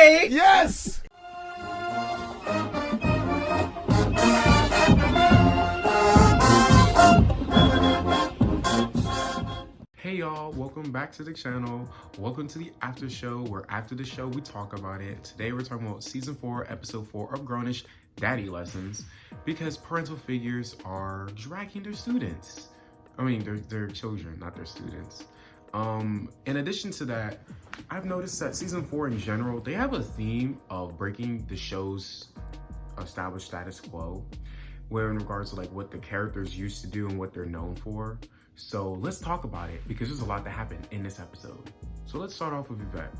Dre! Yes! Hey y'all, welcome back to the channel. Welcome to the after show, where after the show we talk about it. Today we're talking about season 4, episode 4 of Grownish, Daddy Lessons, because parental figures are dragging their students. I mean, they're children, not their students. In addition to that, I've noticed that season 4 in general, they have a theme of breaking the show's established status quo, where in regards to like what the characters used to do and what they're known for. So let's talk about it, because there's a lot that happened in this episode. So let's start off with Vivek.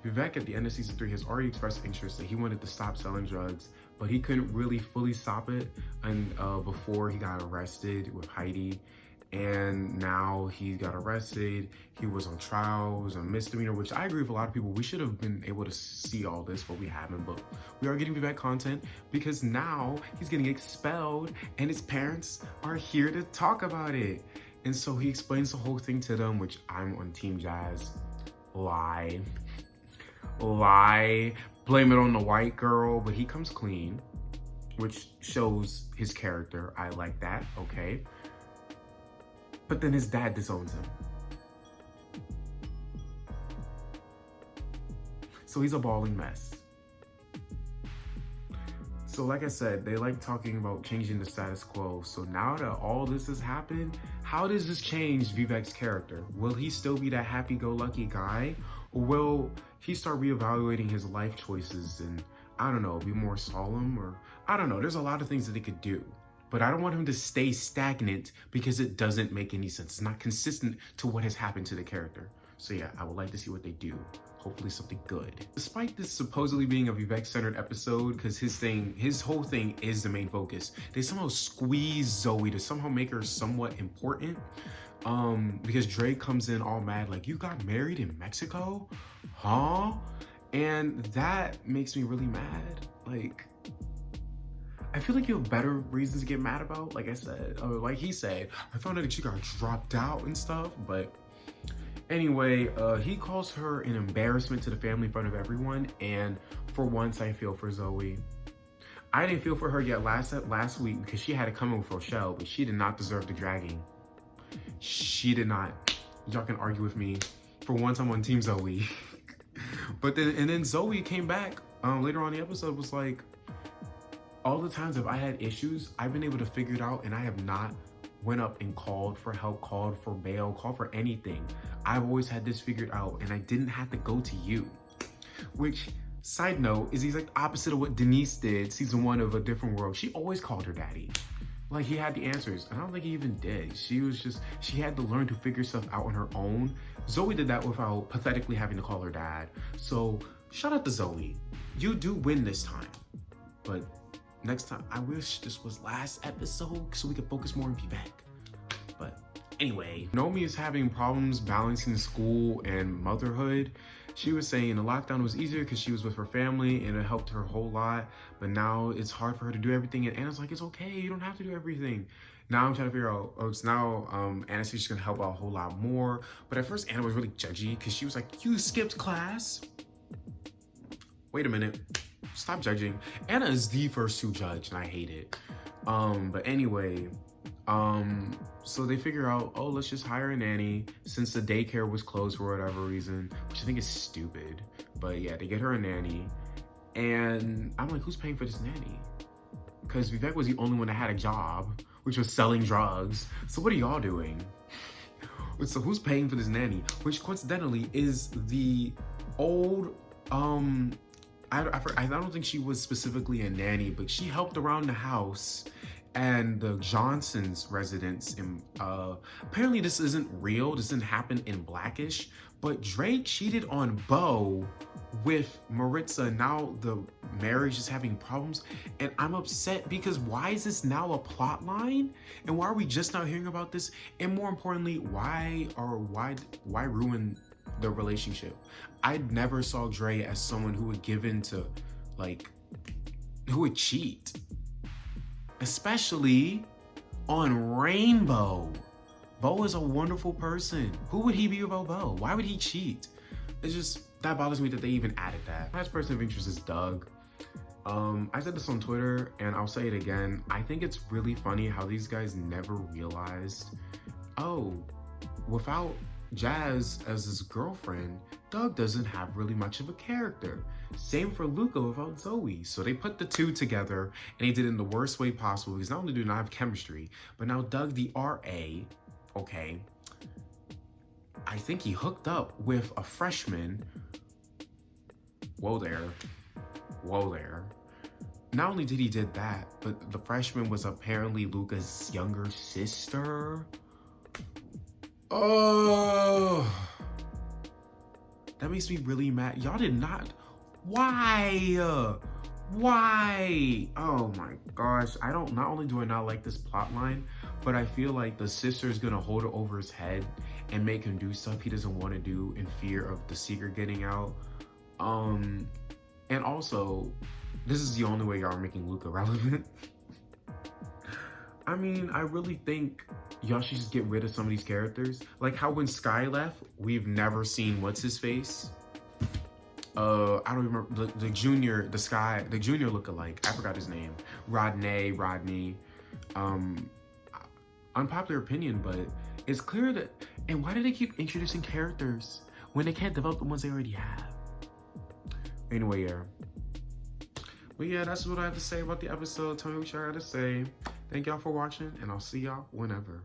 Vivek at the end of season 3 has already expressed interest that he wanted to stop selling drugs, but he couldn't really fully stop it before he got arrested with Heidi. And now he got arrested, he was on trial, it was a misdemeanor, which I agree with a lot of people. We should have been able to see all this, but we haven't. But we are getting Vivek content because now he's getting expelled and his parents are here to talk about it. And so he explains the whole thing to them, which I'm on Team Jazz. Lie. Blame it on the white girl, but he comes clean, which shows his character. I like that, okay. But then his dad disowns him. So he's a bawling mess. So like I said, they like talking about changing the status quo. So now that all this has happened, how does this change Vivek's character? Will he still be that happy-go-lucky guy? Or will he start reevaluating his life choices and, I don't know, be more solemn? Or, I don't know, there's a lot of things that they could do. But I don't want him to stay stagnant because it doesn't make any sense. It's not consistent to what has happened to the character. So yeah, I would like to see what they do. Hopefully something good. Despite this supposedly being a Vivek-centered episode, because his whole thing is the main focus, they somehow squeeze Zoe to somehow make her somewhat important. Because Dre comes in all mad, like, you got married in Mexico? Huh? And that makes me really mad. Like, I feel like you have better reasons to get mad about, like I said, or like he said, I found out that she got dropped out and stuff, but anyway, he calls her an embarrassment to the family in front of everyone, and for once I feel for Zoe. I didn't feel for her yet last week because she had to come in with Rochelle, but she did not deserve the dragging. She did not. Y'all can argue with me. For once, I'm on Team Zoe. But then Zoe came back later on in the episode, was like, all the times if I had issues, I've been able to figure it out, and I have not went up and called for help, called for bail, called for anything. I've always had this figured out, and I didn't have to go to you. Which, side note, is he's like the opposite of what Denise did season 1 of A Different World. She always called her daddy. Like, he had the answers, and I don't think he even did. She had to learn to figure stuff out on her own. Zoe did that without pathetically having to call her dad. So, shout out to Zoe. You do win this time. But next time, I wish this was last episode so we could focus more on Vivek. But anyway, Nomi is having problems balancing school and motherhood. She was saying the lockdown was easier because she was with her family and it helped her a whole lot. But now it's hard for her to do everything. And Anna's like, it's okay, you don't have to do everything. Now I'm trying to figure out, it's now Anastasia's gonna help out a whole lot more. But at first Anna was really judgy because she was like, you skipped class. Wait a minute. Stop judging. Anna is the first to judge, and I hate it. But anyway, so they figure out, oh, let's just hire a nanny since the daycare was closed for whatever reason, which I think is stupid. But yeah, they get her a nanny, and I'm like, who's paying for this nanny? Because Vivek was the only one that had a job, which was selling drugs. So what are y'all doing? So who's paying for this nanny? Which coincidentally is the old, I don't think she was specifically a nanny, but she helped around the house and the Johnson's residence. Apparently this isn't real, this didn't happen in Blackish, but Drake cheated on Bo with Maritza. Now the marriage is having problems, and I'm upset because why is this now a plot line? And why are we just now hearing about this? And more importantly, why ruin the relationship? I never saw Dre as someone who would give in to, like, who would cheat. Especially on Rainbow. Bo is a wonderful person. Who would he be without Bo? Why would he cheat? It's just, that bothers me that they even added that. Last person of interest is Doug. I said this on Twitter and I'll say it again. I think it's really funny how these guys never realized, oh, without Jazz as his girlfriend, Doug doesn't have really much of a character. Same for Luca without Zoe. So they put the two together and they did it in the worst way possible because not only do they not have chemistry, but now Doug the RA, okay, I think he hooked up with a freshman. Whoa there. Not only did he did that, but the freshman was apparently Luca's younger sister. Oh, that makes me really mad. Y'all did not. Why? Oh my gosh. Not only do I not like this plot line, but I feel like the sister is gonna hold it over his head and make him do stuff he doesn't want to do in fear of the secret getting out. And also, this is the only way y'all are making Luca relevant. I mean, I really think y'all should just get rid of some of these characters. Like how when Sky left, we've never seen what's his face. I don't remember the junior lookalike. I forgot his name. Rodney. Unpopular opinion, but it's clear that. And why do they keep introducing characters when they can't develop the ones they already have? Anyway, yeah. But yeah, that's what I have to say about the episode. Tell me what y'all got to say. Thank y'all for watching, and I'll see y'all whenever.